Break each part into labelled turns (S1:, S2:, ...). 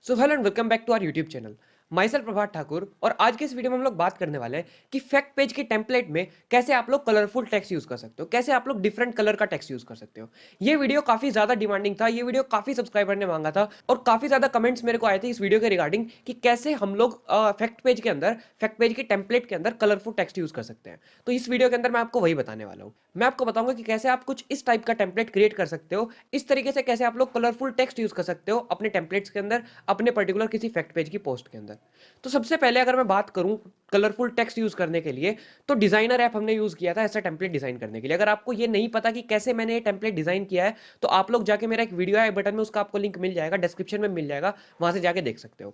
S1: So hello and welcome back to our YouTube channel. My self Prabhat Thakur. और आज के इस वीडियो में हम लोग बात करने वाले हैं कि फैक्ट पेज के टेम्पलेट में कैसे आप लोग कलरफुल टेक्स्ट यूज कर सकते हो, कैसे आप लोग डिफरेंट कलर का टेक्स्ट यूज कर सकते हो। ये वीडियो काफी ज्यादा डिमांडिंग था, ये वीडियो काफी सब्सक्राइबर ने मांगा था और काफी ज्यादा कमेंट्स मेरे को आए थे इस वीडियो के रिगार्डिंग कि कैसे हम लोग फैक्ट पेज के अंदर, फैक्ट पेज के टेम्पलेट के अंदर कलरफुल टेक्स्ट यूज कर सकते हैं। तो इस वीडियो के अंदर मैं आपको वही बताने वाला हूँ। मैं आपको बताऊंगा कि कैसे आप कुछ इस टाइप का टेम्पलेट क्रिएट कर सकते हो, इस तरीके से कैसे आप लोग कलरफुल टेक्स्ट यूज कर सकते हो अपने टेम्पलेट्स के अंदर, अपने पर्टिकुलर किसी फैक्ट पेज की पोस्ट के अंदर। तो सबसे पहले अगर मैं बात करूं कलरफुल टेक्स्ट यूज करने के लिए, तो डिजाइनर ऐप हमने यूज किया था ऐसा टेम्पलेट डिजाइन करने के लिए। अगर आपको ये नहीं पता कि कैसे मैंने ये टेम्पलेट डिजाइन किया है, तो आप लोग जाके, मेरा एक वीडियो है बटन में, उसका आपको लिंक मिल जाएगा, डिस्क्रिप्शन में मिल जाएगा, वहां से जाके देख सकते हो।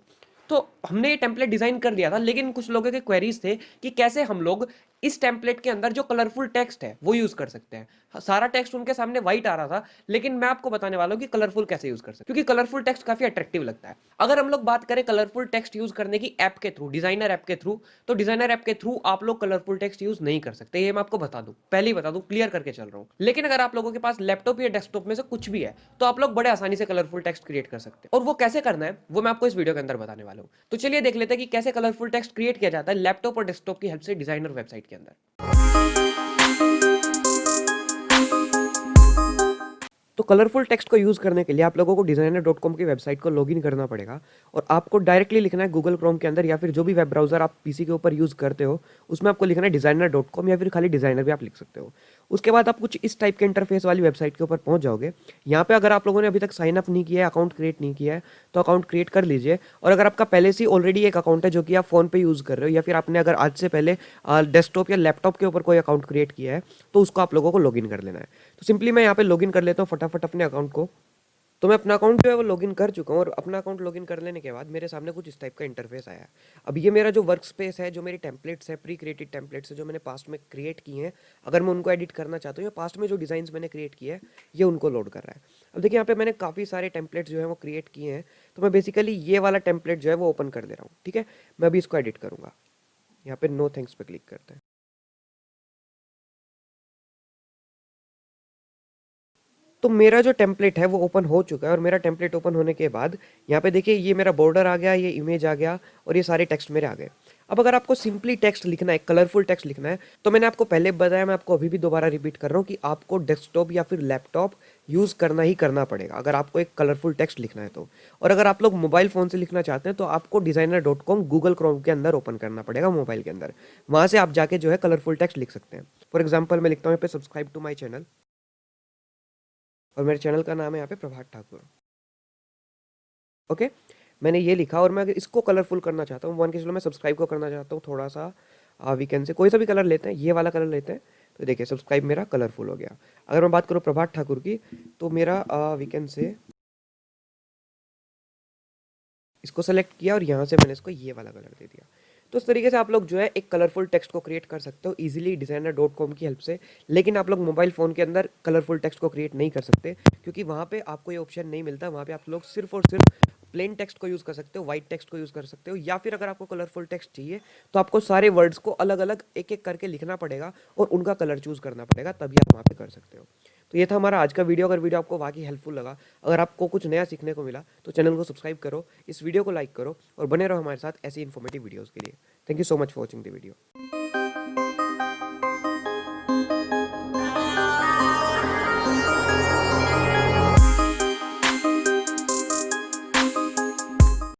S1: तो हमने ये टेम्पलेट डिजाइन कर दिया था, लेकिन कुछ लोगों के क्वेरीज थे कि कैसे हम लोग इस टेम्पलेट के अंदर जो कलरफुल टेक्स्ट है वो यूज कर सकते हैं। सारा टेक्स्ट उनके सामने व्हाइट आ रहा था, लेकिन मैं आपको बताने वाला हूं कि कलरफुल कैसे यूज कर सकते हैं, क्योंकि कलरफुल टेक्स्ट काफी अट्रैक्टिव लगता है। अगर हम लोग बात करें कलरफुल टेक्स्ट यूज करने की ऐप के थ्रू, डिजाइनर ऐप के थ्रू, तो डिजाइनर ऐप के थ्रू आप लोग कलरफुल टेक्स्ट यूज नहीं कर सकते, ये मैं आपको बता दूं, पहले ही बता दूं, क्लियर करके चल रहा हूं। लेकिन अगर आप लोगों के पास लैपटॉप या डेस्कटॉप में से कुछ भी है, तो आप लोग बड़े आसानी से कलरफुल टेक्स्ट क्रिएट कर सकते हैं। और वो कैसे करना है वो मैं आपको इस वीडियो के अंदर बताने वाला हूं। तो चलिए देख लेते हैं कि कैसे कलरफुल टेक्स्ट क्रिएट किया जाता है लैपटॉप और डेस्कटॉप की हेल्प से डिजाइनर वेबसाइट के अंदर। तो कलरफुल टेक्स्ट को यूज़ करने के लिए आप लोगों को designer.com की वेबसाइट को लॉगिन करना पड़ेगा और आपको डायरेक्टली लिखना है गूगल क्रोम के अंदर, या फिर जो भी वेब ब्राउज़र आप पीसी के ऊपर यूज़ करते हो उसमें आपको लिखना है designer.com, या फिर खाली डिज़ाइनर भी आप लिख सकते हो। उसके बाद आप कुछ इस टाइप के इंटरफेस वाली वेबसाइट के ऊपर पहुंच जाओगे। यहाँ पे अगर आप लोगों ने अभी तक साइन अप नहीं किया है, अकाउंट क्रिएट नहीं किया है, तो अकाउंट क्रिएट कर लीजिए। और अगर आपका पहले से ऑलरेडी एक अकाउंट है जो कि आप फ़ोन पे यूज़ कर रहे हो, या फिर आपने अगर आज से पहले डेस्कटॉप या लैपटॉप के ऊपर कोई अकाउंट क्रिएट किया है, तो उसको आप लोगों को लॉगिन कर लेना है। तो सिंपली मैं यहाँ पे लॉगिन कर लेता हूँ फटाफट अपने अकाउंट को। तो मैं अपना अकाउंट जो है वो लॉगिन कर चुका हूँ, और अपना अकाउंट लॉगिन कर लेने के बाद मेरे सामने कुछ इस टाइप का इंटरफेस आया है। अब ये मेरा जो वर्क स्पेस है, जो मेरी टेम्पलेट्स है, प्री क्रिएटेड टेम्पलेट्स है जो मैंने पास्ट में क्रिएट किए हैं, अगर मैं उनको एडिट करना चाहता हूँ, या पास्ट में जो डिज़ाइंस मैंने क्रिएट किए हैं ये उनको लोड कर रहा है। अब देखिए यहाँ पे मैंने काफ़ी सारे टेम्पलेट्स जो है वो क्रिएट किए हैं, तो मैं बेसिकली ये वाला टेम्पलेट जो है वो ओपन कर दे रहा हूँ। ठीक है, मैं अभी इसको एडिट करूँगा। यहाँ पे नो थैंक्स पे क्लिक करते हैं। तो मेरा जो टेम्पलेट है वो ओपन हो चुका है, और मेरा टेम्पलेट ओपन होने के बाद यहाँ पे देखिए ये मेरा बॉर्डर आ गया, ये इमेज आ गया, और ये सारे टेक्स्ट मेरे आ गए। अब अगर आपको सिंपली टेक्स्ट लिखना है, कलरफुल टेक्स्ट लिखना है, तो मैंने आपको पहले बताया, मैं आपको अभी भी दोबारा रिपीट कर रहा हूँ कि आपको डेस्कटॉप या फिर लैपटॉप यूज़ करना ही करना पड़ेगा अगर आपको एक कलरफुल टेक्स्ट लिखना है तो। और अगर आप लोग मोबाइल फ़ोन से लिखना चाहते हैं तो आपको designer.com गूगल क्रोम के अंदर ओपन करना पड़ेगा, मोबाइल के अंदर। वहाँ से आप जाके जो है कलरफुल टेक्स्ट लिख सकते हैं। फॉर एग्जाम्पल मैं लिखता हूँ यहाँ पे सब्सक्राइब टू माई चैनल, और मेरे चैनल का नाम है यहाँ पे प्रभात ठाकुर। ओके, मैंने ये लिखा, और मैं अगर इसको कलरफुल करना चाहता हूँ, वन के चलो मैं सब्सक्राइब को करना चाहता हूँ थोड़ा सा वीकेंड से, कोई सा भी कलर लेते हैं, ये वाला कलर लेते हैं, तो देखिए सब्सक्राइब मेरा कलरफुल हो गया। अगर मैं बात करूँ प्रभात ठाकुर की, तो मेरा वीकेंड से इसको सेलेक्ट किया, और यहाँ से मैंने इसको ये वाला कलर दे दिया। तो इस तरीके से आप लोग जो है एक कलरफुल टेक्स्ट को क्रिएट कर सकते हो इजीली designer.com की हेल्प से। लेकिन आप लोग मोबाइल फ़ोन के अंदर कलरफुल टेक्स्ट को क्रिएट नहीं कर सकते, क्योंकि वहाँ पे आपको ये ऑप्शन नहीं मिलता। वहाँ पे आप लोग सिर्फ और सिर्फ प्लेन टेक्स्ट को यूज़ कर सकते हो, वाइट टेक्स्ट को यूज़ कर सकते हो, या फिर अगर आपको कलरफुल टेक्स्ट चाहिए तो आपको सारे वर्ड्स को अलग अलग एक एक करके लिखना पड़ेगा और उनका कलर चूज़ करना पड़ेगा, तभी आप वहाँ पे कर सकते हो। तो ये था हमारा आज का वीडियो। अगर वीडियो आपको वाकई हेल्पफुल लगा, अगर आपको कुछ नया सीखने को मिला, तो चैनल को सब्सक्राइब करो, इस वीडियो को लाइक करो, और बने रहो हमारे साथ ऐसी इन्फॉर्मेटिव वीडियोज़ के लिए। Thank you so much for watching the video.